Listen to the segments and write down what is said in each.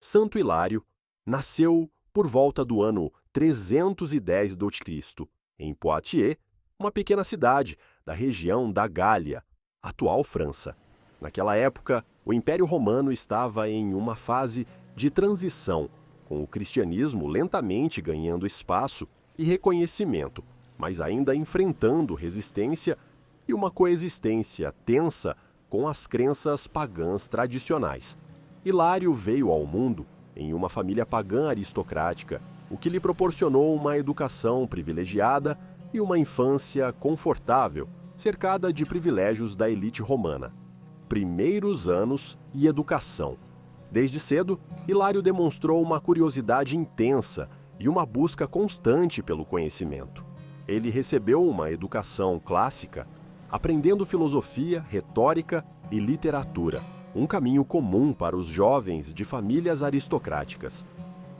Santo Hilário nasceu por volta do ano 310 d.C., em Poitiers, uma pequena cidade da região da Gália, atual França. Naquela época, o Império Romano estava em uma fase de transição, com o cristianismo lentamente ganhando espaço e reconhecimento, mas ainda enfrentando resistência e uma coexistência tensa com as crenças pagãs tradicionais. Hilário veio ao mundo em uma família pagã aristocrática, o que lhe proporcionou uma educação privilegiada e uma infância confortável, cercada de privilégios da elite romana. Primeiros anos e educação. Desde cedo, Hilário demonstrou uma curiosidade intensa e uma busca constante pelo conhecimento. Ele recebeu uma educação clássica, aprendendo filosofia, retórica e literatura, um caminho comum para os jovens de famílias aristocráticas.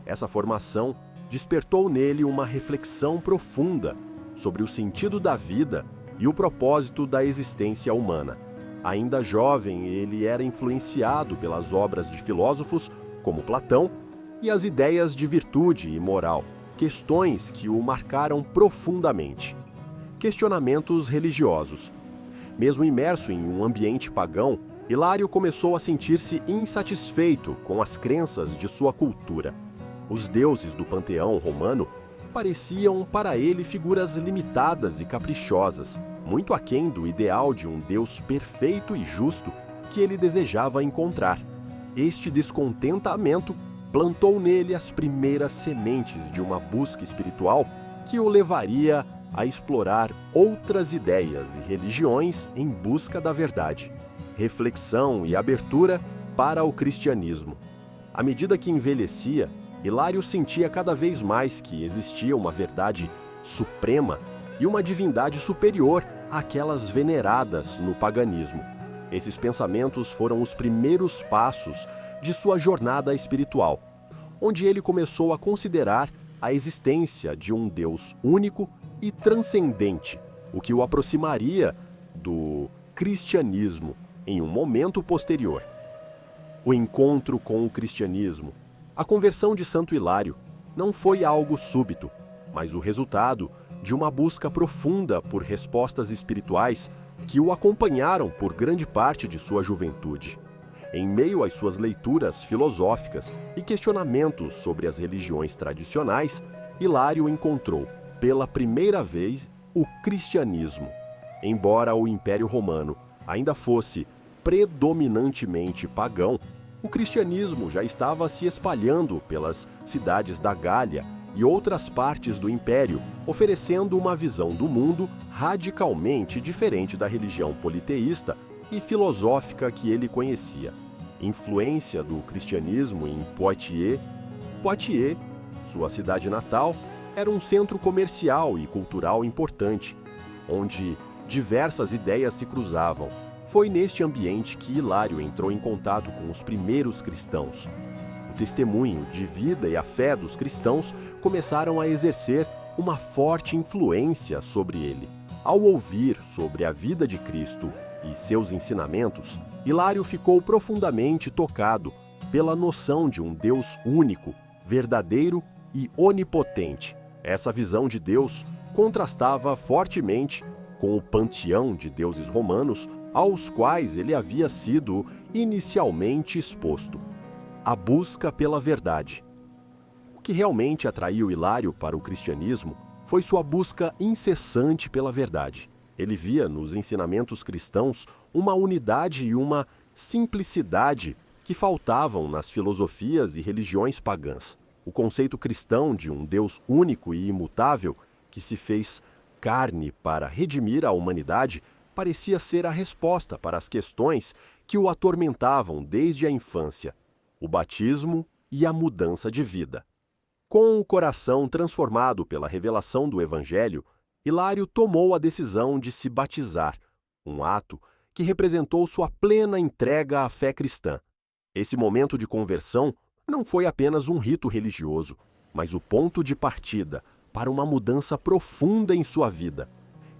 Essa formação despertou nele uma reflexão profunda sobre o sentido da vida e o propósito da existência humana. Ainda jovem, ele era influenciado pelas obras de filósofos como Platão e as ideias de virtude e moral, questões que o marcaram profundamente. Questionamentos religiosos. Mesmo imerso em um ambiente pagão, Hilário começou a sentir-se insatisfeito com as crenças de sua cultura. Os deuses do panteão romano pareciam para ele figuras limitadas e caprichosas, muito aquém do ideal de um Deus perfeito e justo que ele desejava encontrar. Este descontentamento plantou nele as primeiras sementes de uma busca espiritual que o levaria a explorar outras ideias e religiões em busca da verdade. Reflexão e abertura para o cristianismo. À medida que envelhecia, Hilário sentia cada vez mais que existia uma verdade suprema e uma divindade superior àquelas veneradas no paganismo. Esses pensamentos foram os primeiros passos de sua jornada espiritual, onde ele começou a considerar a existência de um Deus único e transcendente, o que o aproximaria do cristianismo em um momento posterior. O encontro com o cristianismo. A conversão de Santo Hilário não foi algo súbito, mas o resultado de uma busca profunda por respostas espirituais que o acompanharam por grande parte de sua juventude. Em meio às suas leituras filosóficas e questionamentos sobre as religiões tradicionais, Hilário encontrou, pela primeira vez, o cristianismo. Embora o Império Romano ainda fosse predominantemente pagão, o cristianismo já estava se espalhando pelas cidades da Gália e outras partes do Império, oferecendo uma visão do mundo radicalmente diferente da religião politeísta e filosófica que ele conhecia. Influência do cristianismo em Poitiers. Poitiers, sua cidade natal, era um centro comercial e cultural importante, onde diversas ideias se cruzavam. Foi neste ambiente que Hilário entrou em contato com os primeiros cristãos. O testemunho de vida e a fé dos cristãos começaram a exercer uma forte influência sobre ele. Ao ouvir sobre a vida de Cristo e seus ensinamentos, Hilário ficou profundamente tocado pela noção de um Deus único, verdadeiro e onipotente. Essa visão de Deus contrastava fortemente com o panteão de deuses romanos aos quais ele havia sido inicialmente exposto. A busca pela verdade. O que realmente atraiu Hilário para o cristianismo foi sua busca incessante pela verdade. Ele via nos ensinamentos cristãos uma unidade e uma simplicidade que faltavam nas filosofias e religiões pagãs. O conceito cristão de um Deus único e imutável que se fez carne para redimir a humanidade parecia ser a resposta para as questões que o atormentavam desde a infância, o batismo e a mudança de vida. Com o coração transformado pela revelação do Evangelho, Hilário tomou a decisão de se batizar, um ato que representou sua plena entrega à fé cristã. Esse momento de conversão não foi apenas um rito religioso, mas o ponto de partida para uma mudança profunda em sua vida.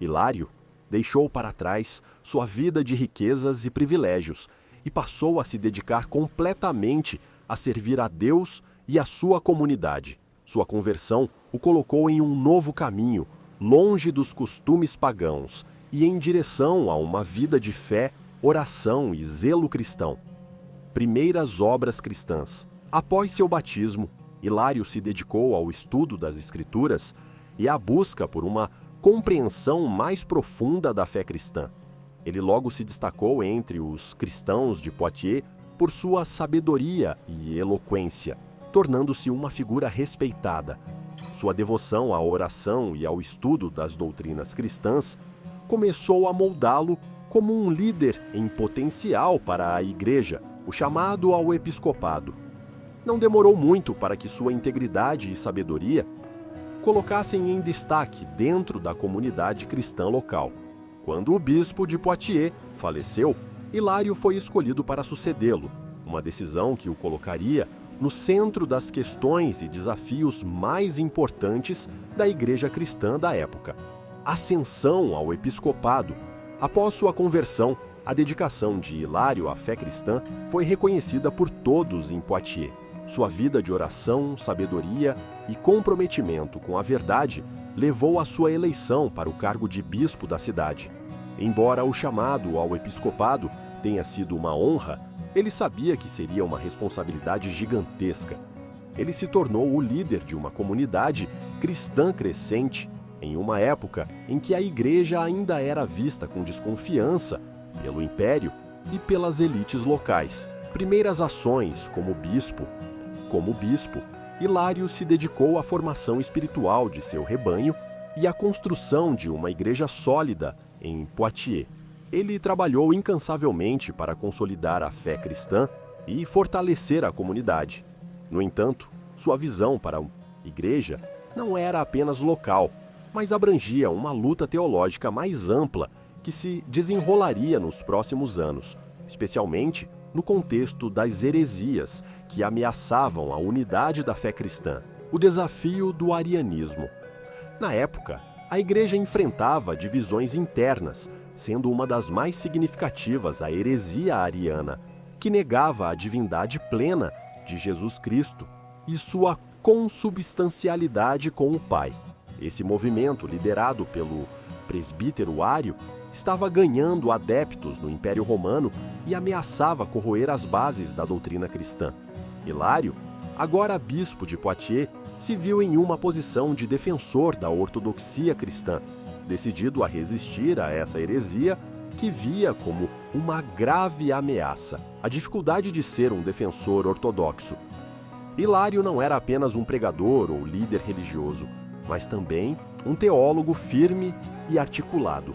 Hilário deixou para trás sua vida de riquezas e privilégios e passou a se dedicar completamente a servir a Deus e a sua comunidade. Sua conversão o colocou em um novo caminho, longe dos costumes pagãos e em direção a uma vida de fé, oração e zelo cristão. Primeiras obras cristãs. Após seu batismo, Hilário se dedicou ao estudo das Escrituras e à busca por uma compreensão mais profunda da fé cristã. Ele logo se destacou entre os cristãos de Poitiers por sua sabedoria e eloquência, tornando-se uma figura respeitada. Sua devoção à oração e ao estudo das doutrinas cristãs começou a moldá-lo como um líder em potencial para a Igreja, o chamado ao episcopado. Não demorou muito para que sua integridade e sabedoria colocassem em destaque dentro da comunidade cristã local. Quando o bispo de Poitiers faleceu, Hilário foi escolhido para sucedê-lo, uma decisão que o colocaria no centro das questões e desafios mais importantes da Igreja cristã da época. Ascensão ao episcopado. Após sua conversão, a dedicação de Hilário à fé cristã foi reconhecida por todos em Poitiers. Sua vida de oração, sabedoria e comprometimento com a verdade levou à sua eleição para o cargo de bispo da cidade. Embora o chamado ao episcopado tenha sido uma honra, ele sabia que seria uma responsabilidade gigantesca. Ele se tornou o líder de uma comunidade cristã crescente em uma época em que a igreja ainda era vista com desconfiança pelo império e pelas elites locais. Primeiras ações como bispo, Hilário se dedicou à formação espiritual de seu rebanho e à construção de uma igreja sólida em Poitiers. Ele trabalhou incansavelmente para consolidar a fé cristã e fortalecer a comunidade. No entanto, sua visão para a igreja não era apenas local, mas abrangia uma luta teológica mais ampla que se desenrolaria nos próximos anos, especialmente no contexto das heresias que ameaçavam a unidade da fé cristã, o desafio do arianismo. Na época, a igreja enfrentava divisões internas, sendo uma das mais significativas a heresia ariana, que negava a divindade plena de Jesus Cristo e sua consubstancialidade com o Pai. Esse movimento, liderado pelo presbítero Ário, estava ganhando adeptos no Império Romano e ameaçava corroer as bases da doutrina cristã. Hilário, agora bispo de Poitiers, se viu em uma posição de defensor da ortodoxia cristã, decidido a resistir a essa heresia que via como uma grave ameaça a dificuldade de ser um defensor ortodoxo. Hilário não era apenas um pregador ou líder religioso, mas também um teólogo firme e articulado.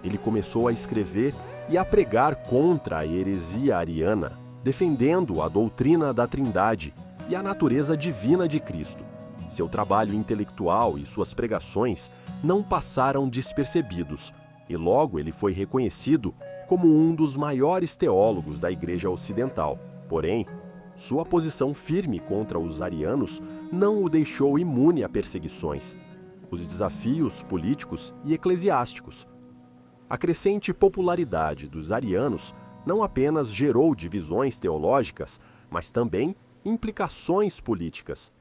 Ele começou a escrever e a pregar contra a heresia ariana, defendendo a doutrina da Trindade e a natureza divina de Cristo. Seu trabalho intelectual e suas pregações não passaram despercebidos, e logo ele foi reconhecido como um dos maiores teólogos da Igreja Ocidental. Porém, sua posição firme contra os arianos não o deixou imune a perseguições, os desafios políticos e eclesiásticos. A crescente popularidade dos arianos não apenas gerou divisões teológicas, mas também implicações políticas.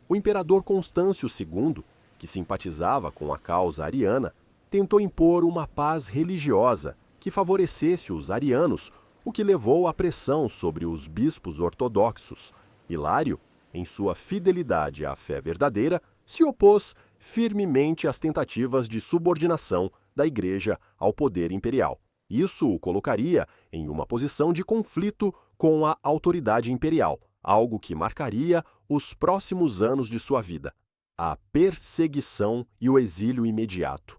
O imperador Constâncio II, que simpatizava com a causa ariana, tentou impor uma paz religiosa que favorecesse os arianos, o que levou à pressão sobre os bispos ortodoxos. Hilário, em sua fidelidade à fé verdadeira, se opôs firmemente às tentativas de subordinação da Igreja ao poder imperial. Isso o colocaria em uma posição de conflito com a autoridade imperial, algo que marcaria os próximos anos de sua vida: a perseguição e o exílio imediato.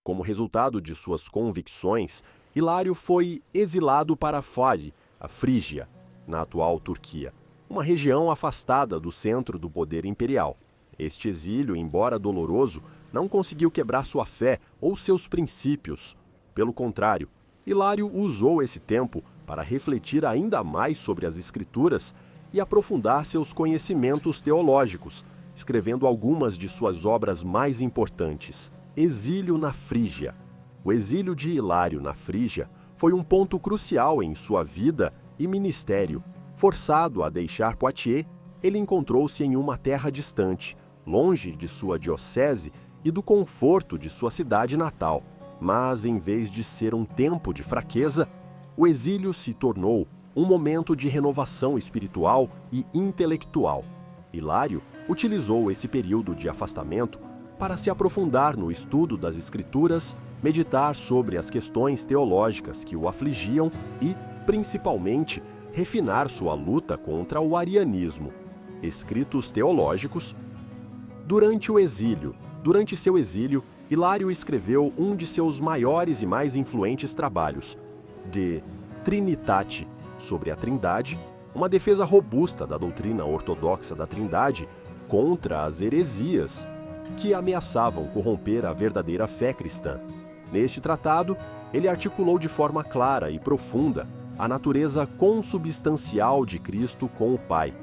Como resultado de suas convicções, Hilário foi exilado para Fadi, a Frígia, na atual Turquia, uma região afastada do centro do poder imperial. Este exílio, embora doloroso, não conseguiu quebrar sua fé ou seus princípios. Pelo contrário, Hilário usou esse tempo para refletir ainda mais sobre as Escrituras e aprofundar seus conhecimentos teológicos, escrevendo algumas de suas obras mais importantes. Exílio na Frígia. O exílio de Hilário na Frígia foi um ponto crucial em sua vida e ministério. Forçado a deixar Poitiers, ele encontrou-se em uma terra distante, longe de sua diocese e do conforto de sua cidade natal. Mas, em vez de ser um tempo de fraqueza, o exílio se tornou um momento de renovação espiritual e intelectual. Hilário utilizou esse período de afastamento para se aprofundar no estudo das Escrituras, meditar sobre as questões teológicas que o afligiam e, principalmente, refinar sua luta contra o arianismo. Escritos teológicos. Durante seu exílio, Hilário escreveu um de seus maiores e mais influentes trabalhos, De Trinitate, sobre a Trindade, uma defesa robusta da doutrina ortodoxa da Trindade contra as heresias que ameaçavam corromper a verdadeira fé cristã. Neste tratado, ele articulou de forma clara e profunda a natureza consubstancial de Cristo com o Pai,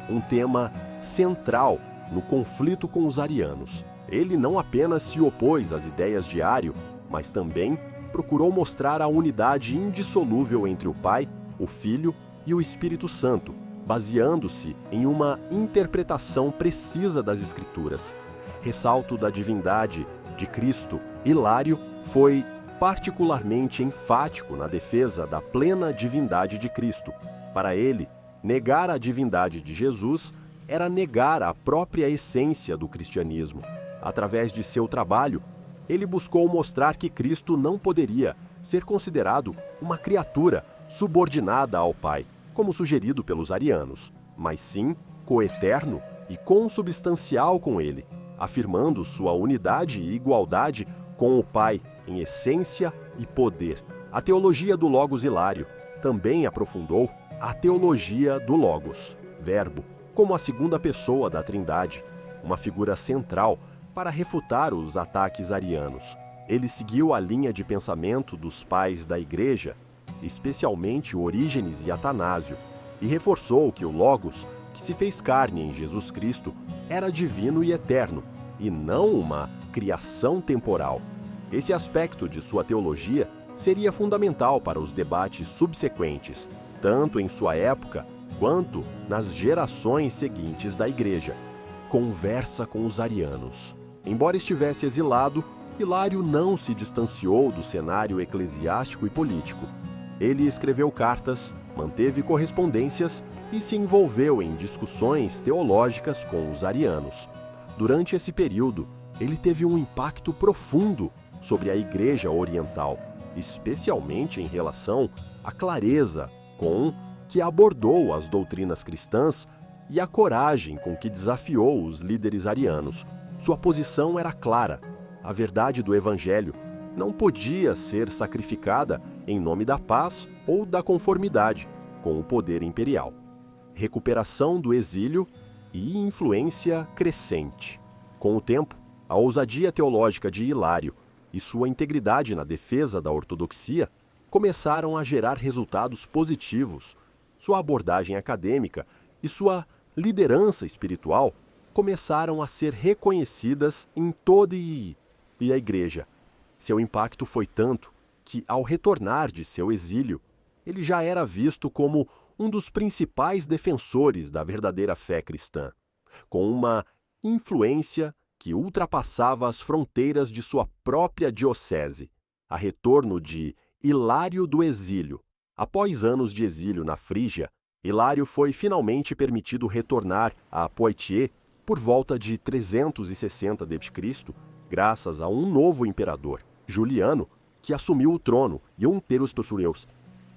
um tema central no conflito com os arianos. Ele não apenas se opôs às ideias de Ario, mas também procurou mostrar a unidade indissolúvel entre o Pai, o Filho e o Espírito Santo, baseando-se em uma interpretação precisa das Escrituras. Ressalto da divindade de Cristo, Hilário foi particularmente enfático na defesa da plena divindade de Cristo. Para ele, negar a divindade de Jesus era negar a própria essência do cristianismo. Através de seu trabalho, ele buscou mostrar que Cristo não poderia ser considerado uma criatura subordinada ao Pai, como sugerido pelos arianos, mas sim coeterno e consubstancial com ele, afirmando sua unidade e igualdade com o Pai em essência e poder. A teologia do Logos Hilário também aprofundou a teologia do Logos, Verbo, como a segunda pessoa da Trindade, uma figura central para refutar os ataques arianos. Ele seguiu a linha de pensamento dos pais da Igreja, especialmente Orígenes e Atanásio, e reforçou que o Logos, que se fez carne em Jesus Cristo, era divino e eterno, e não uma criação temporal. Esse aspecto de sua teologia seria fundamental para os debates subsequentes, tanto em sua época quanto nas gerações seguintes da Igreja. Conversa com os arianos. Embora estivesse exilado, Hilário não se distanciou do cenário eclesiástico e político. Ele escreveu cartas, manteve correspondências e se envolveu em discussões teológicas com os arianos. Durante esse período, ele teve um impacto profundo sobre a Igreja Oriental, especialmente em relação à clareza com que abordou as doutrinas cristãs e a coragem com que desafiou os líderes arianos. Sua posição era clara: a verdade do Evangelho não podia ser sacrificada em nome da paz ou da conformidade com o poder imperial. Recuperação do exílio e influência crescente. Com o tempo, a ousadia teológica de Hilário e sua integridade na defesa da ortodoxia começaram a gerar resultados positivos. Sua abordagem acadêmica e sua liderança espiritual começaram a ser reconhecidas em toda a Igreja. Seu impacto foi tanto que, ao retornar de seu exílio, ele já era visto como um dos principais defensores da verdadeira fé cristã, com uma influência que ultrapassava as fronteiras de sua própria diocese. A retorno de Hilário do exílio. Após anos de exílio na Frígia, Hilário foi finalmente permitido retornar a Poitiers por volta de 360 d.C., graças a um novo imperador, Juliano, que assumiu o trono, e um Terustos,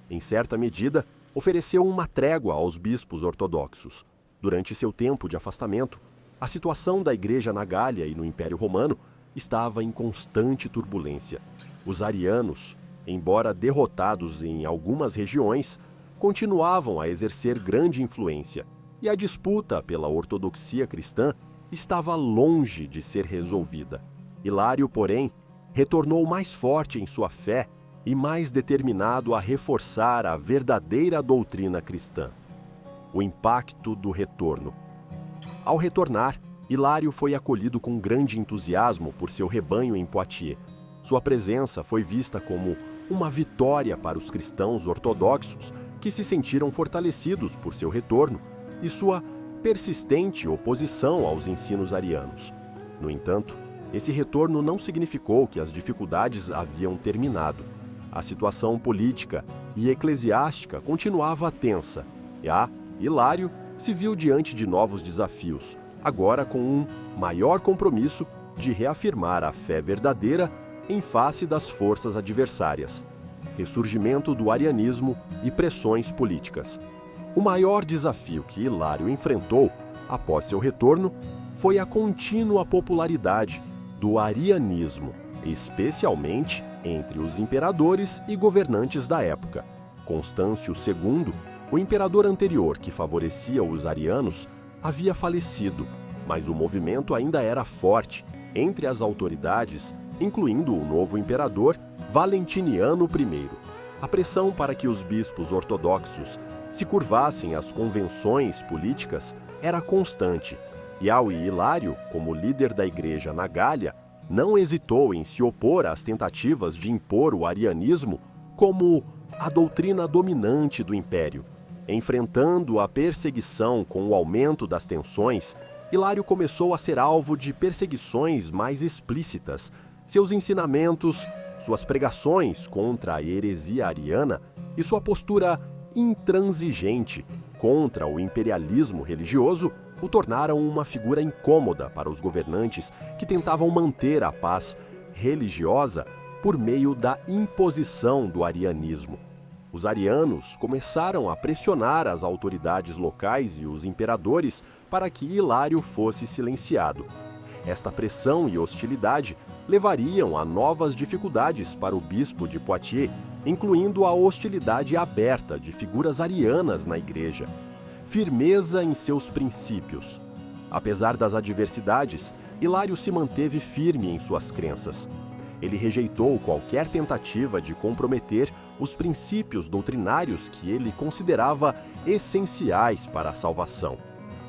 em certa medida, ofereceu uma trégua aos bispos ortodoxos. Durante seu tempo de afastamento, a situação da Igreja na Gália e no Império Romano estava em constante turbulência. Os arianos, embora derrotados em algumas regiões, continuavam a exercer grande influência, e a disputa pela ortodoxia cristã estava longe de ser resolvida. Hilário, porém, retornou mais forte em sua fé e mais determinado a reforçar a verdadeira doutrina cristã. O impacto do retorno. Ao retornar, Hilário foi acolhido com grande entusiasmo por seu rebanho em Poitiers. Sua presença foi vista como uma vitória para os cristãos ortodoxos que se sentiram fortalecidos por seu retorno e sua persistente oposição aos ensinos arianos. No entanto, esse retorno não significou que as dificuldades haviam terminado. A situação política e eclesiástica continuava tensa e Hilário se viu diante de novos desafios, agora com um maior compromisso de reafirmar a fé verdadeira em face das forças adversárias, ressurgimento do arianismo e pressões políticas. O maior desafio que Hilário enfrentou após seu retorno foi a contínua popularidade do arianismo, especialmente entre os imperadores e governantes da época. Constâncio II, o imperador anterior que favorecia os arianos, havia falecido, mas o movimento ainda era forte entre as autoridades, incluindo o novo imperador Valentiniano I. A pressão para que os bispos ortodoxos se curvassem às convenções políticas era constante, e Hilário, como líder da igreja na Gália, não hesitou em se opor às tentativas de impor o arianismo como a doutrina dominante do império. Enfrentando a perseguição com o aumento das tensões, Hilário começou a ser alvo de perseguições mais explícitas. Seus ensinamentos, suas pregações contra a heresia ariana e sua postura intransigente contra o imperialismo religioso o tornaram uma figura incômoda para os governantes que tentavam manter a paz religiosa por meio da imposição do arianismo. Os arianos começaram a pressionar as autoridades locais e os imperadores para que Hilário fosse silenciado. Esta pressão e hostilidade levariam a novas dificuldades para o bispo de Poitiers, incluindo a hostilidade aberta de figuras arianas na igreja. Firmeza em seus princípios. Apesar das adversidades, Hilário se manteve firme em suas crenças. Ele rejeitou qualquer tentativa de comprometer os princípios doutrinários que ele considerava essenciais para a salvação.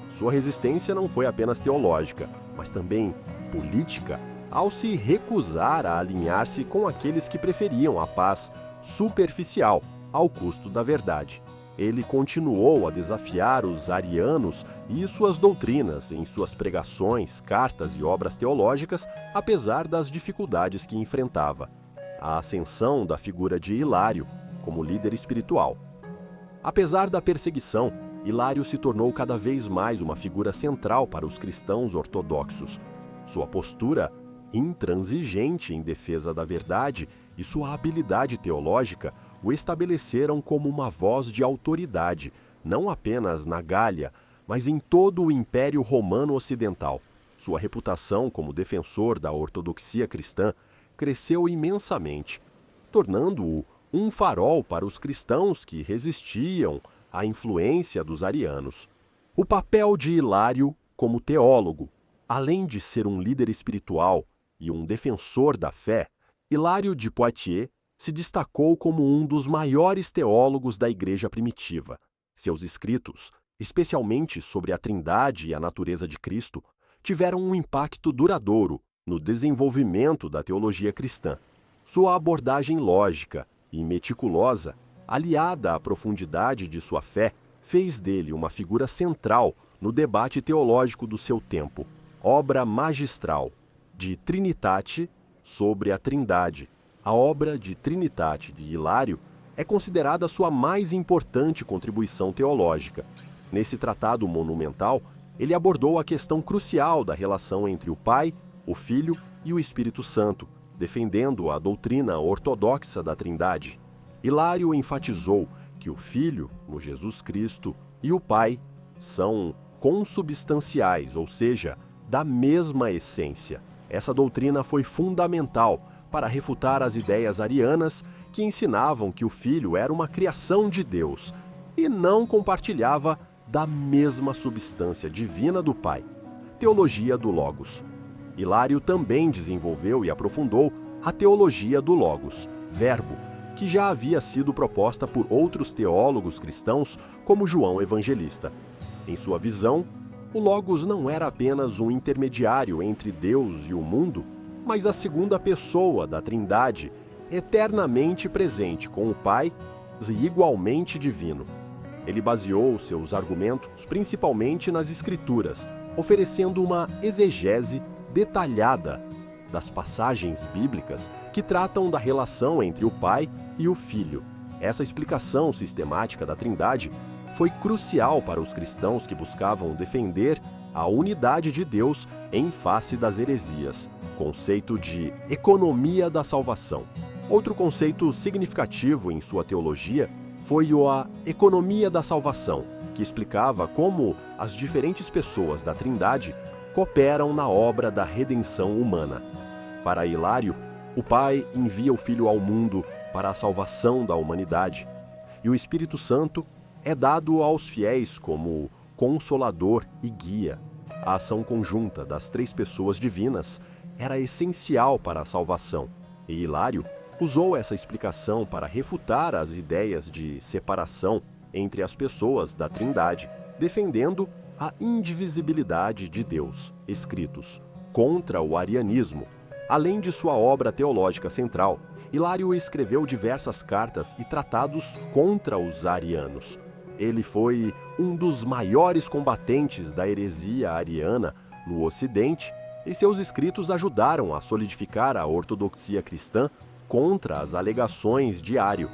Sua resistência não foi apenas teológica, mas também política, ao se recusar a alinhar-se com aqueles que preferiam a paz superficial ao custo da verdade. Ele continuou a desafiar os arianos e suas doutrinas em suas pregações, cartas e obras teológicas, apesar das dificuldades que enfrentava. A ascensão da figura de Hilário como líder espiritual. Apesar da perseguição, Hilário se tornou cada vez mais uma figura central para os cristãos ortodoxos. Sua postura intransigente em defesa da verdade e sua habilidade teológica o estabeleceram como uma voz de autoridade, não apenas na Gália, mas em todo o Império Romano Ocidental. Sua reputação como defensor da ortodoxia cristã cresceu imensamente, tornando-o um farol para os cristãos que resistiam à influência dos arianos. O papel de Hilário como teólogo, além de ser um líder espiritual e um defensor da fé, Hilário de Poitiers se destacou como um dos maiores teólogos da Igreja primitiva. Seus escritos, especialmente sobre a Trindade e a natureza de Cristo, tiveram um impacto duradouro no desenvolvimento da teologia cristã. Sua abordagem lógica e meticulosa, aliada à profundidade de sua fé, fez dele uma figura central no debate teológico do seu tempo. Obra magistral de Trinitate sobre a Trindade. A obra de Trinitate de Hilário é considerada sua mais importante contribuição teológica. Nesse tratado monumental, ele abordou a questão crucial da relação entre o Pai, o Filho e o Espírito Santo, defendendo a doutrina ortodoxa da Trindade. Hilário enfatizou que o Filho, o Jesus Cristo, e o Pai são consubstanciais, ou seja, da mesma essência. Essa doutrina foi fundamental para refutar as ideias arianas que ensinavam que o Filho era uma criação de Deus e não compartilhava da mesma substância divina do Pai. Teologia do Logos. Hilário também desenvolveu e aprofundou a teologia do Logos, verbo, que já havia sido proposta por outros teólogos cristãos como João Evangelista. Em sua visão, o Logos não era apenas um intermediário entre Deus e o mundo, mas a segunda pessoa da Trindade, eternamente presente com o Pai e igualmente divino. Ele baseou seus argumentos principalmente nas Escrituras, oferecendo uma exegese detalhada das passagens bíblicas que tratam da relação entre o Pai e o Filho. Essa explicação sistemática da Trindade foi crucial para os cristãos que buscavam defender a unidade de Deus em face das heresias. Conceito de economia da salvação. Outro conceito significativo em sua teologia foi a economia da salvação, que explicava como as diferentes pessoas da Trindade cooperam na obra da redenção humana. Para Hilário, o Pai envia o Filho ao mundo para a salvação da humanidade, e o Espírito Santo é dado aos fiéis como consolador e guia. A ação conjunta das três pessoas divinas era essencial para a salvação, e Hilário usou essa explicação para refutar as ideias de separação entre as pessoas da Trindade, defendendo a indivisibilidade de Deus, escritos contra o arianismo. Além de sua obra teológica central, Hilário escreveu diversas cartas e tratados contra os arianos. Ele foi um dos maiores combatentes da heresia ariana no Ocidente, e seus escritos ajudaram a solidificar a ortodoxia cristã contra as alegações de Ário.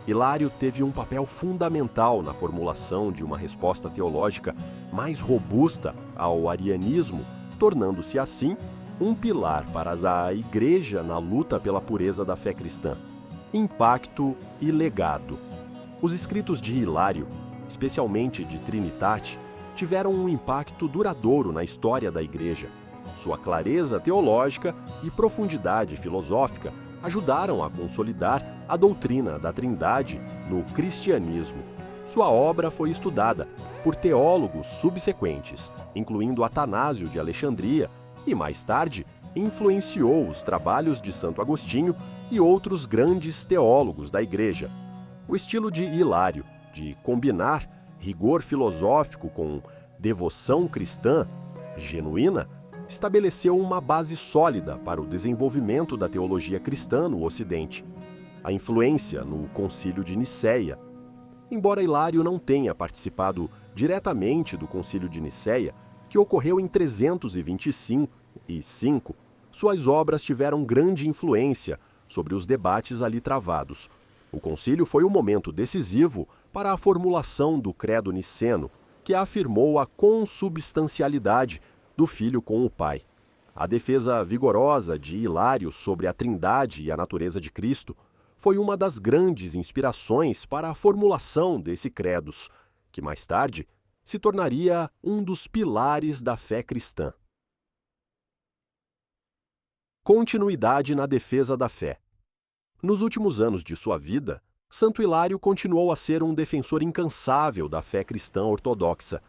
Hilário teve um papel fundamental na formulação de uma resposta teológica mais robusta ao arianismo, tornando-se assim um pilar para a Igreja na luta pela pureza da fé cristã. Impacto e legado. Os escritos de Hilário, especialmente de Trinitate, tiveram um impacto duradouro na história da Igreja. Sua clareza teológica e profundidade filosófica ajudaram a consolidar a doutrina da Trindade no cristianismo. Sua obra foi estudada por teólogos subsequentes, incluindo Atanásio de Alexandria, e mais tarde influenciou os trabalhos de Santo Agostinho e outros grandes teólogos da Igreja. O estilo de Hilário, de combinar rigor filosófico com devoção cristã genuína, estabeleceu uma base sólida para o desenvolvimento da teologia cristã no Ocidente. A influência no Concílio de Nicéia. Embora Hilário não tenha participado diretamente do Concílio de Nicéia, que ocorreu em 325, suas obras tiveram grande influência sobre os debates ali travados. O concílio foi um momento decisivo para a formulação do Credo Niceno, que afirmou a consubstancialidade do Filho com o Pai. A defesa vigorosa de Hilário sobre a Trindade e a natureza de Cristo foi uma das grandes inspirações para a formulação desse credos, que mais tarde se tornaria um dos pilares da fé cristã. Continuidade na defesa da fé. Nos últimos anos de sua vida, Santo Hilário continuou a ser um defensor incansável da fé cristã ortodoxa.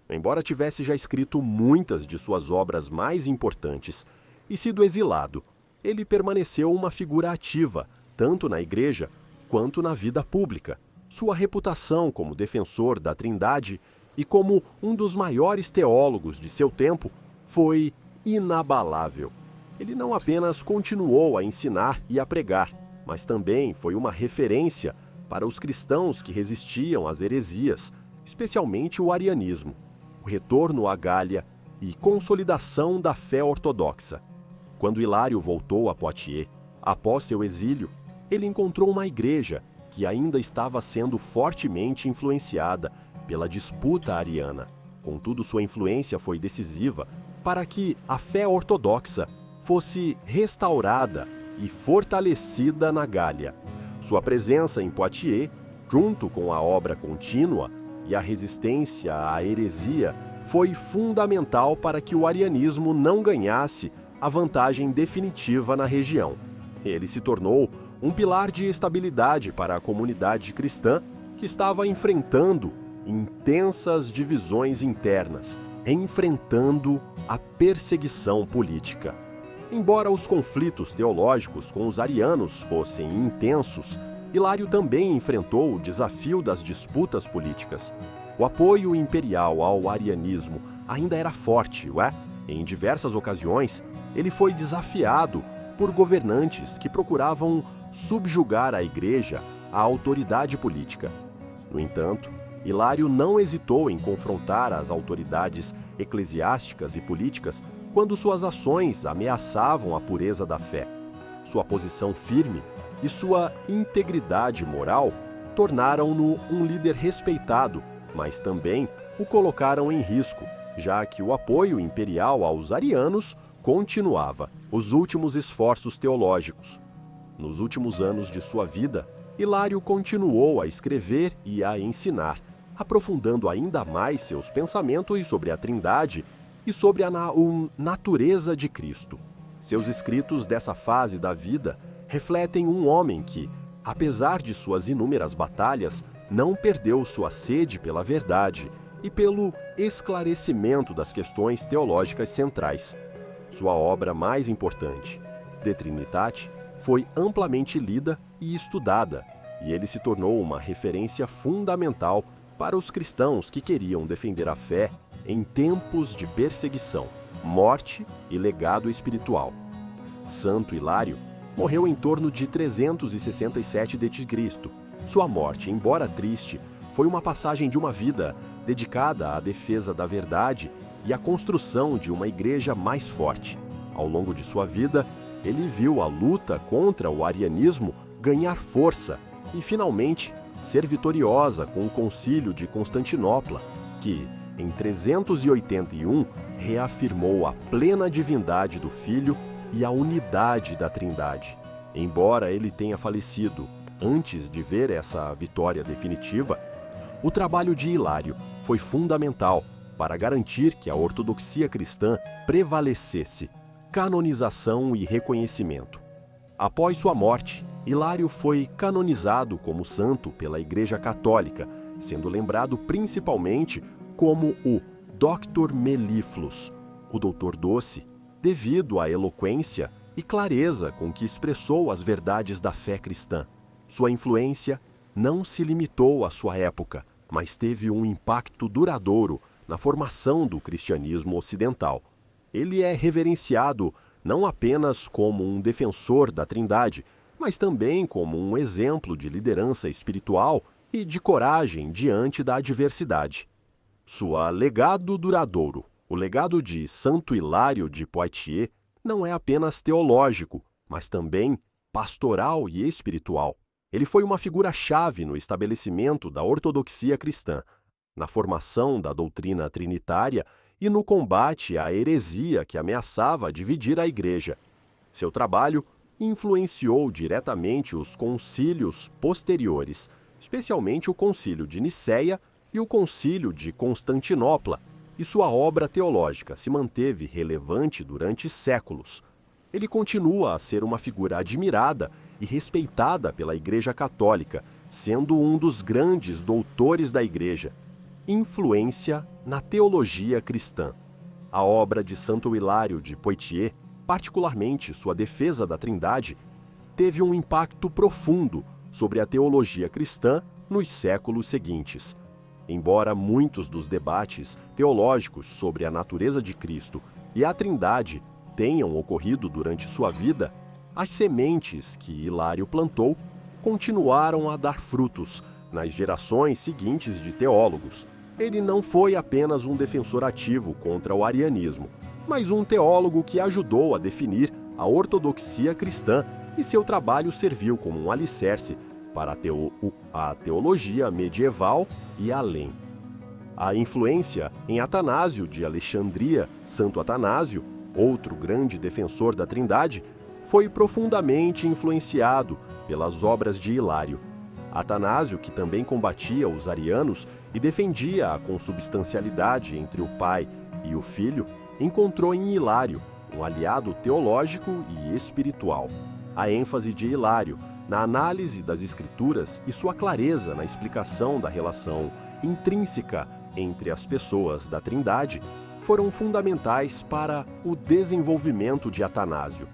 Embora tivesse já escrito muitas de suas obras mais importantes e sido exilado, ele permaneceu uma figura ativa, tanto na Igreja quanto na vida pública. Sua reputação como defensor da Trindade e como um dos maiores teólogos de seu tempo foi inabalável. Ele não apenas continuou a ensinar e a pregar, mas também foi uma referência para os cristãos que resistiam às heresias, especialmente o arianismo, o retorno à Gália e consolidação da fé ortodoxa. Quando Hilário voltou a Poitiers, após seu exílio, ele encontrou uma igreja que ainda estava sendo fortemente influenciada pela disputa ariana. Contudo, sua influência foi decisiva para que a fé ortodoxa fosse restaurada e fortalecida na Gália. Sua presença em Poitiers, junto com a obra contínua e a resistência à heresia, foi fundamental para que o arianismo não ganhasse a vantagem definitiva na região. Ele se tornou um pilar de estabilidade para a comunidade cristã que estava enfrentando intensas divisões internas, enfrentando a perseguição política. Embora os conflitos teológicos com os arianos fossem intensos, Hilário também enfrentou o desafio das disputas políticas. O apoio imperial ao arianismo ainda era forte, Em diversas ocasiões, ele foi desafiado por governantes que procuravam subjugar a Igreja à autoridade política. No entanto, Hilário não hesitou em confrontar as autoridades eclesiásticas e políticas quando suas ações ameaçavam a pureza da fé. Sua posição firme e sua integridade moral tornaram-no um líder respeitado, mas também o colocaram em risco, já que o apoio imperial aos arianos continuava. Os últimos esforços teológicos. Nos últimos anos de sua vida, Hilário continuou a escrever e a ensinar, aprofundando ainda mais seus pensamentos sobre a Trindade e sobre a natureza de Cristo. Seus escritos dessa fase da vida refletem um homem que, apesar de suas inúmeras batalhas, não perdeu sua sede pela verdade e pelo esclarecimento das questões teológicas centrais. Sua obra mais importante, De Trinitate, foi amplamente lida e estudada, e ele se tornou uma referência fundamental para os cristãos que queriam defender a fé em tempos de perseguição, morte e legado espiritual. Santo Hilário morreu em torno de 367 d.C. Sua morte, embora triste, foi uma passagem de uma vida dedicada à defesa da verdade e à construção de uma igreja mais forte. Ao longo de sua vida, ele viu a luta contra o arianismo ganhar força e, finalmente, ser vitoriosa com o Concílio de Constantinopla, que, em 381, reafirmou a plena divindade do Filho e a unidade da Trindade. Embora ele tenha falecido antes de ver essa vitória definitiva, o trabalho de Hilário foi fundamental para garantir que a ortodoxia cristã prevalecesse, canonização e reconhecimento. Após sua morte, Hilário foi canonizado como santo pela Igreja Católica, sendo lembrado principalmente como o Doctor Mellifluus, o Doutor Doce, devido à eloquência e clareza com que expressou as verdades da fé cristã. Sua influência não se limitou à sua época, mas teve um impacto duradouro na formação do cristianismo ocidental. Ele é reverenciado não apenas como um defensor da Trindade, mas também como um exemplo de liderança espiritual e de coragem diante da adversidade. Sua legado duradouro, o legado de Santo Hilário de Poitiers, não é apenas teológico, mas também pastoral e espiritual. Ele foi uma figura-chave no estabelecimento da ortodoxia cristã, na formação da doutrina trinitária e no combate à heresia que ameaçava dividir a Igreja. Seu trabalho influenciou diretamente os concílios posteriores, especialmente o Concílio de Nicéia e o Concílio de Constantinopla, e sua obra teológica se manteve relevante durante séculos. Ele continua a ser uma figura admirada e respeitada pela Igreja Católica, sendo um dos grandes doutores da Igreja. Influência na teologia cristã. A obra de Santo Hilário de Poitiers, particularmente sua defesa da Trindade, teve um impacto profundo sobre a teologia cristã nos séculos seguintes. Embora muitos dos debates teológicos sobre a natureza de Cristo e a Trindade tenham ocorrido durante sua vida, as sementes que Hilário plantou continuaram a dar frutos nas gerações seguintes de teólogos. Ele não foi apenas um defensor ativo contra o arianismo, mas um teólogo que ajudou a definir a ortodoxia cristã, e seu trabalho serviu como um alicerce para a teologia medieval e além. A influência em Atanásio de Alexandria, Santo Atanásio, outro grande defensor da Trindade, foi profundamente influenciado pelas obras de Hilário. Atanásio, que também combatia os arianos e defendia a consubstancialidade entre o Pai e o Filho, encontrou em Hilário um aliado teológico e espiritual. A ênfase de Hilário na análise das Escrituras e sua clareza na explicação da relação intrínseca entre as pessoas da Trindade foram fundamentais para o desenvolvimento de Atanásio.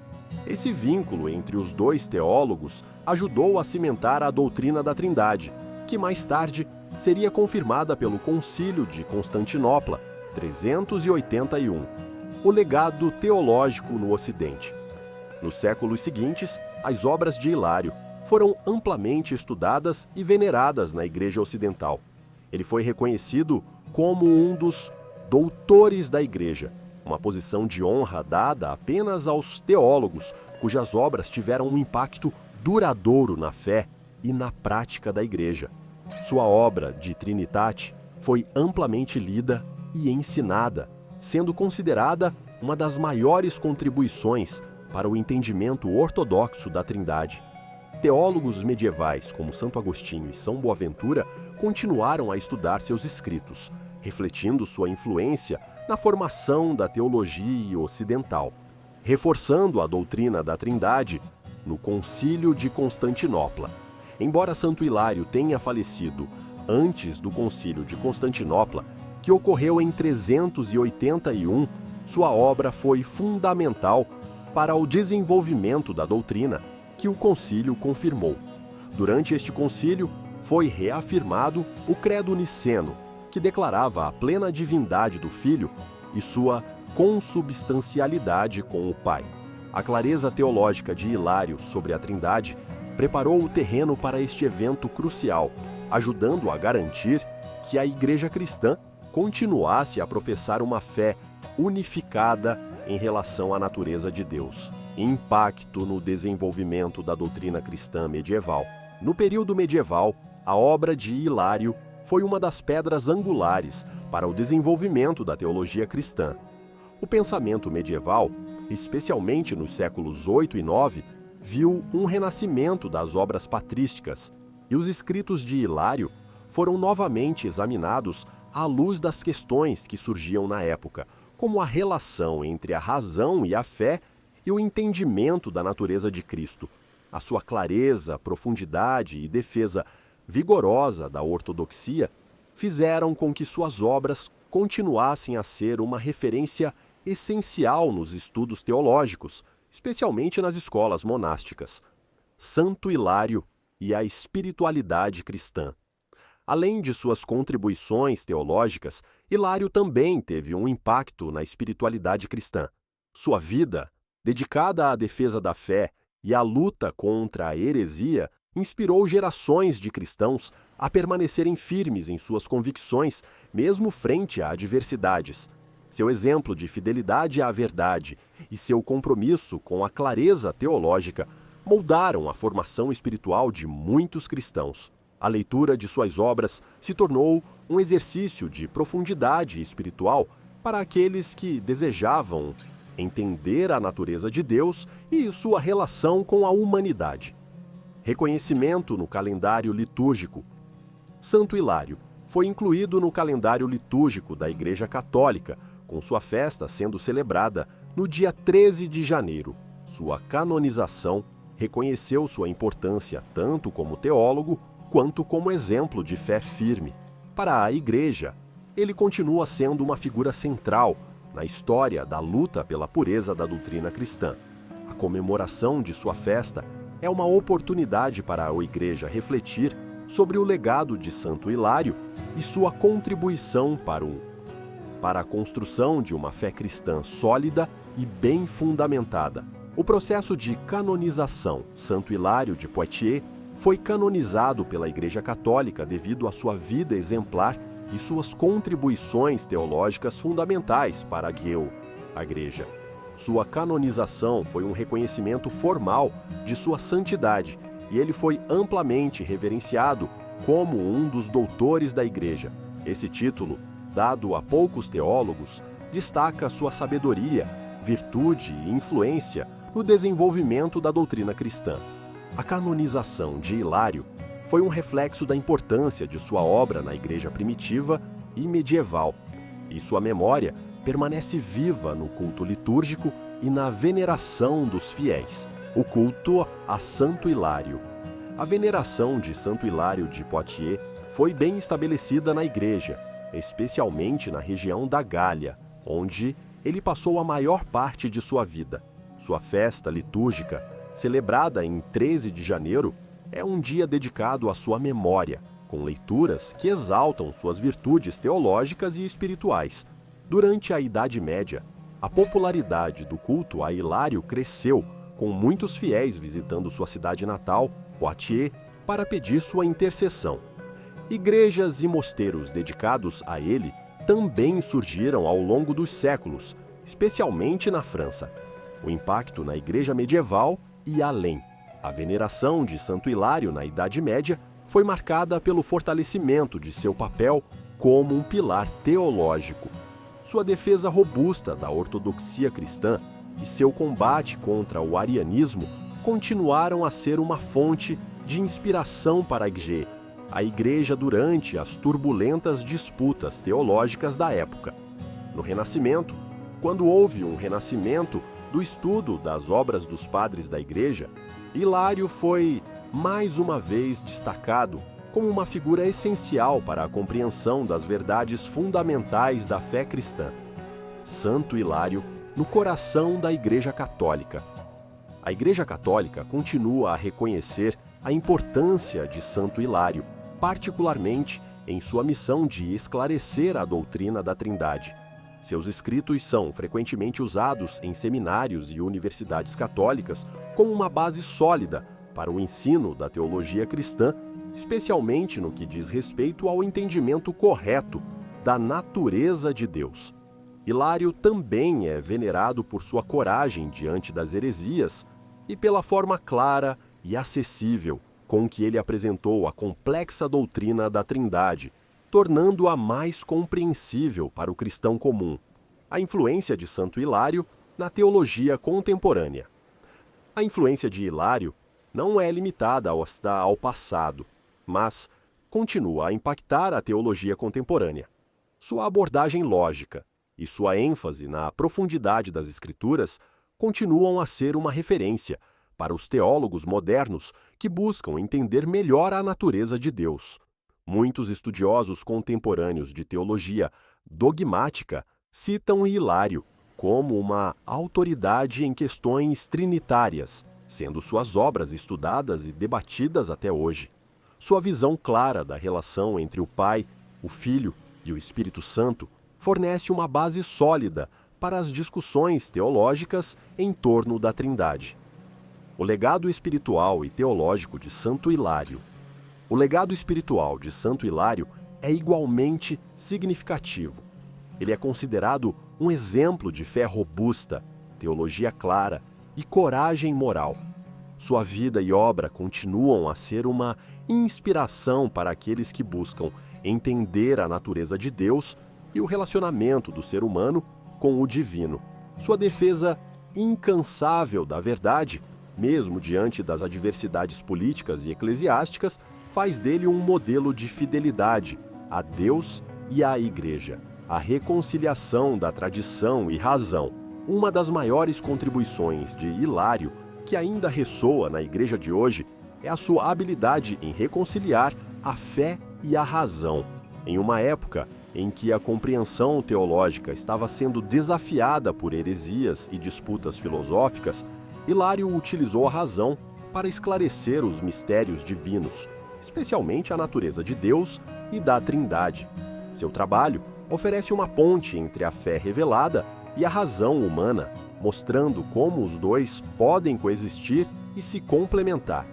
Esse vínculo entre os dois teólogos ajudou a cimentar a doutrina da Trindade, que mais tarde seria confirmada pelo Concílio de Constantinopla, 381. O legado teológico no Ocidente. Nos séculos seguintes, as obras de Hilário foram amplamente estudadas e veneradas na Igreja Ocidental. Ele foi reconhecido como um dos doutores da Igreja, uma posição de honra dada apenas aos teólogos, cujas obras tiveram um impacto duradouro na fé e na prática da Igreja. Sua obra de Trinitate foi amplamente lida e ensinada, sendo considerada uma das maiores contribuições para o entendimento ortodoxo da Trindade. Teólogos medievais como Santo Agostinho e São Boaventura continuaram a estudar seus escritos, refletindo sua influência na formação da teologia ocidental, reforçando a doutrina da Trindade no Concílio de Constantinopla. Embora Santo Hilário tenha falecido antes do Concílio de Constantinopla, que ocorreu em 381, sua obra foi fundamental para o desenvolvimento da doutrina, que o concílio confirmou. Durante este concílio, foi reafirmado o Credo Niceno, que declarava a plena divindade do Filho e sua consubstancialidade com o Pai. A clareza teológica de Hilário sobre a Trindade preparou o terreno para este evento crucial, ajudando a garantir que a Igreja cristã continuasse a professar uma fé unificada em relação à natureza de Deus. Impacto no desenvolvimento da doutrina cristã medieval. No período medieval, a obra de Hilário foi uma das pedras angulares para o desenvolvimento da teologia cristã. O pensamento medieval, especialmente nos séculos 8 e 9, viu um renascimento das obras patrísticas, e os escritos de Hilário foram novamente examinados à luz das questões que surgiam na época, como a relação entre a razão e a fé e o entendimento da natureza de Cristo. A sua clareza, profundidade e defesa vigorosa da ortodoxia fizeram com que suas obras continuassem a ser uma referência essencial nos estudos teológicos, especialmente nas escolas monásticas. Santo Hilário e a espiritualidade cristã. Além de suas contribuições teológicas, Hilário também teve um impacto na espiritualidade cristã. Sua vida, dedicada à defesa da fé e à luta contra a heresia, inspirou gerações de cristãos a permanecerem firmes em suas convicções, mesmo frente a adversidades. Seu exemplo de fidelidade à verdade e seu compromisso com a clareza teológica moldaram a formação espiritual de muitos cristãos. A leitura de suas obras se tornou um exercício de profundidade espiritual para aqueles que desejavam entender a natureza de Deus e sua relação com a humanidade. Reconhecimento no calendário litúrgico. Santo Hilário foi incluído no calendário litúrgico da Igreja Católica, com sua festa sendo celebrada no dia 13 de janeiro. Sua canonização reconheceu sua importância tanto como teólogo quanto como exemplo de fé firme. Para a Igreja, ele continua sendo uma figura central na história da luta pela pureza da doutrina cristã. A comemoração de sua festa é uma oportunidade para a Igreja refletir sobre o legado de Santo Hilário e sua contribuição para a construção de uma fé cristã sólida e bem fundamentada. O processo de canonização Santo Hilário de Poitiers foi canonizado pela Igreja Católica devido à sua vida exemplar e suas contribuições teológicas fundamentais para a Igreja. Sua canonização foi um reconhecimento formal de sua santidade e ele foi amplamente reverenciado como um dos doutores da Igreja. Esse título, dado a poucos teólogos, destaca sua sabedoria, virtude e influência no desenvolvimento da doutrina cristã. A canonização de Hilário foi um reflexo da importância de sua obra na Igreja primitiva e medieval, e sua memória permanece viva no culto litúrgico e na veneração dos fiéis. O culto a Santo Hilário. A veneração de Santo Hilário de Poitiers foi bem estabelecida na Igreja, especialmente na região da Gália, onde ele passou a maior parte de sua vida. Sua festa litúrgica, celebrada em 13 de janeiro, é um dia dedicado à sua memória, com leituras que exaltam suas virtudes teológicas e espirituais. Durante a Idade Média, a popularidade do culto a Hilário cresceu, com muitos fiéis visitando sua cidade natal, Poitiers para pedir sua intercessão. Igrejas e mosteiros dedicados a ele também surgiram ao longo dos séculos, especialmente na França. O impacto na Igreja medieval e além. A veneração de Santo Hilário na Idade Média foi marcada pelo fortalecimento de seu papel como um pilar teológico. Sua defesa robusta da ortodoxia cristã e seu combate contra o arianismo continuaram a ser uma fonte de inspiração para a Igreja durante as turbulentas disputas teológicas da época. No Renascimento, quando houve um renascimento do estudo das obras dos padres da Igreja, Hilário foi, mais uma vez, destacado como uma figura essencial para a compreensão das verdades fundamentais da fé cristã. Santo Hilário no coração da Igreja Católica. A Igreja Católica continua a reconhecer a importância de Santo Hilário, particularmente em sua missão de esclarecer a doutrina da Trindade. Seus escritos são frequentemente usados em seminários e universidades católicas como uma base sólida para o ensino da teologia cristã, especialmente no que diz respeito ao entendimento correto da natureza de Deus. Hilário também é venerado por sua coragem diante das heresias e pela forma clara e acessível com que ele apresentou a complexa doutrina da Trindade, tornando-a mais compreensível para o cristão comum. A influência de Santo Hilário na teologia contemporânea. A influência de Hilário não é limitada ao passado, mas continua a impactar a teologia contemporânea. Sua abordagem lógica e sua ênfase na profundidade das Escrituras continuam a ser uma referência para os teólogos modernos que buscam entender melhor a natureza de Deus. Muitos estudiosos contemporâneos de teologia dogmática citam Hilário como uma autoridade em questões trinitárias, sendo suas obras estudadas e debatidas até hoje. Sua visão clara da relação entre o Pai, o Filho e o Espírito Santo fornece uma base sólida para as discussões teológicas em torno da Trindade. O legado espiritual e teológico de Santo Hilário. O legado espiritual de Santo Hilário é igualmente significativo. Ele é considerado um exemplo de fé robusta, teologia clara e coragem moral. Sua vida e obra continuam a ser uma inspiração para aqueles que buscam entender a natureza de Deus e o relacionamento do ser humano com o divino. Sua defesa incansável da verdade, mesmo diante das adversidades políticas e eclesiásticas, faz dele um modelo de fidelidade a Deus e à Igreja. A reconciliação da tradição e razão. Uma das maiores contribuições de Hilário, que ainda ressoa na Igreja de hoje, é a sua habilidade em reconciliar a fé e a razão. Em uma época em que a compreensão teológica estava sendo desafiada por heresias e disputas filosóficas, Hilário utilizou a razão para esclarecer os mistérios divinos, especialmente a natureza de Deus e da Trindade. Seu trabalho oferece uma ponte entre a fé revelada e a razão humana, mostrando como os dois podem coexistir e se complementar.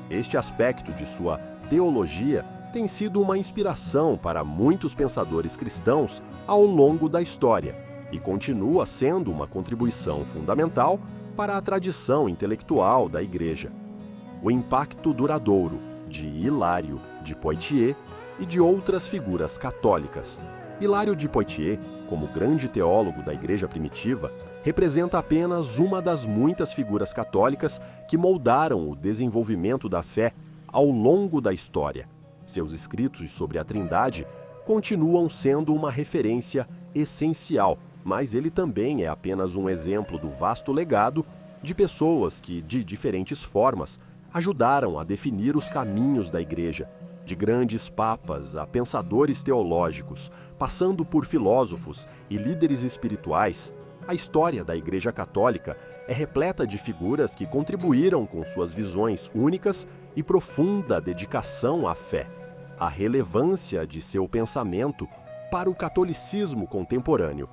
Este aspecto de sua teologia tem sido uma inspiração para muitos pensadores cristãos ao longo da história e continua sendo uma contribuição fundamental para a tradição intelectual da Igreja. O impacto duradouro de Hilário de Poitiers e de outras figuras católicas. Hilário de Poitiers, como grande teólogo da Igreja primitiva, representa apenas uma das muitas figuras católicas que moldaram o desenvolvimento da fé ao longo da história. Seus escritos sobre a Trindade continuam sendo uma referência essencial, mas ele também é apenas um exemplo do vasto legado de pessoas que, de diferentes formas, ajudaram a definir os caminhos da Igreja, de grandes papas a pensadores teológicos, passando por filósofos e líderes espirituais. A história da Igreja Católica é repleta de figuras que contribuíram com suas visões únicas e profunda dedicação à fé. A relevância de seu pensamento para o catolicismo contemporâneo.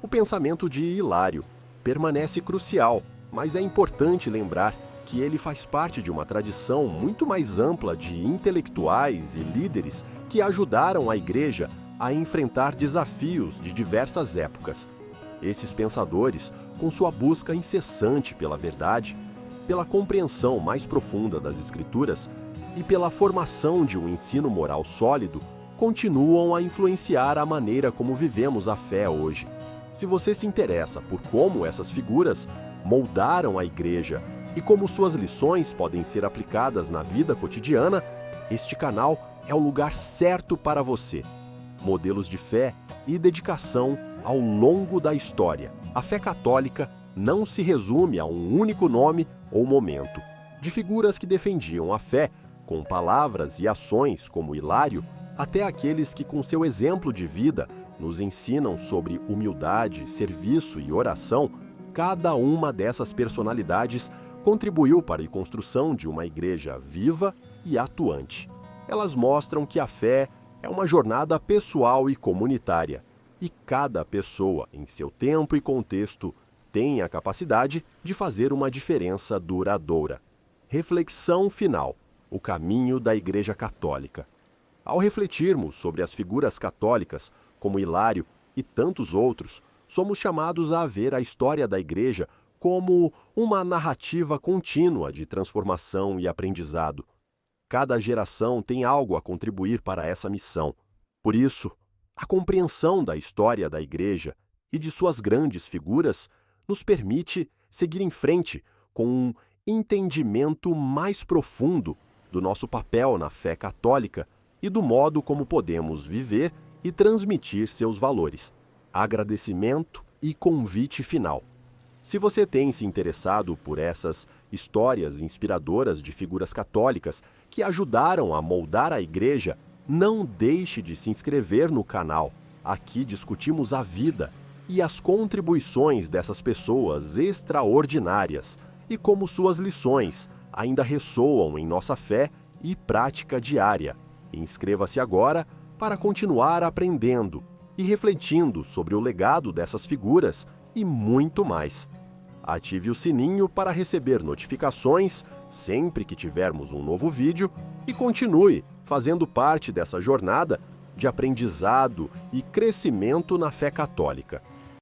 O pensamento de Hilário permanece crucial, mas é importante lembrar que ele faz parte de uma tradição muito mais ampla de intelectuais e líderes que ajudaram a Igreja a enfrentar desafios de diversas épocas. Esses pensadores, com sua busca incessante pela verdade, pela compreensão mais profunda das Escrituras e pela formação de um ensino moral sólido, continuam a influenciar a maneira como vivemos a fé hoje. Se você se interessa por como essas figuras moldaram a Igreja e como suas lições podem ser aplicadas na vida cotidiana, este canal é o lugar certo para você. Modelos de fé e dedicação ao longo da história. A fé católica não se resume a um único nome ou momento. De figuras que defendiam a fé com palavras e ações como Hilário, até aqueles que com seu exemplo de vida nos ensinam sobre humildade, serviço e oração, cada uma dessas personalidades contribuiu para a construção de uma igreja viva e atuante. Elas mostram que a fé é uma jornada pessoal e comunitária, e cada pessoa, em seu tempo e contexto, tem a capacidade de fazer uma diferença duradoura. Reflexão final: o caminho da Igreja Católica. Ao refletirmos sobre as figuras católicas, como Hilário e tantos outros, somos chamados a ver a história da Igreja como uma narrativa contínua de transformação e aprendizado. Cada geração tem algo a contribuir para essa missão. Por isso, a compreensão da história da Igreja e de suas grandes figuras nos permite seguir em frente com um entendimento mais profundo do nosso papel na fé católica e do modo como podemos viver e transmitir seus valores. Agradecimento e convite final. Se você tem se interessado por essas histórias inspiradoras de figuras católicas que ajudaram a moldar a Igreja, não deixe de se inscrever no canal. Aqui discutimos a vida e as contribuições dessas pessoas extraordinárias e como suas lições ainda ressoam em nossa fé e prática diária. Inscreva-se agora para continuar aprendendo e refletindo sobre o legado dessas figuras e muito mais. Ative o sininho para receber notificações sempre que tivermos um novo vídeo e continue fazendo parte dessa jornada de aprendizado e crescimento na fé católica.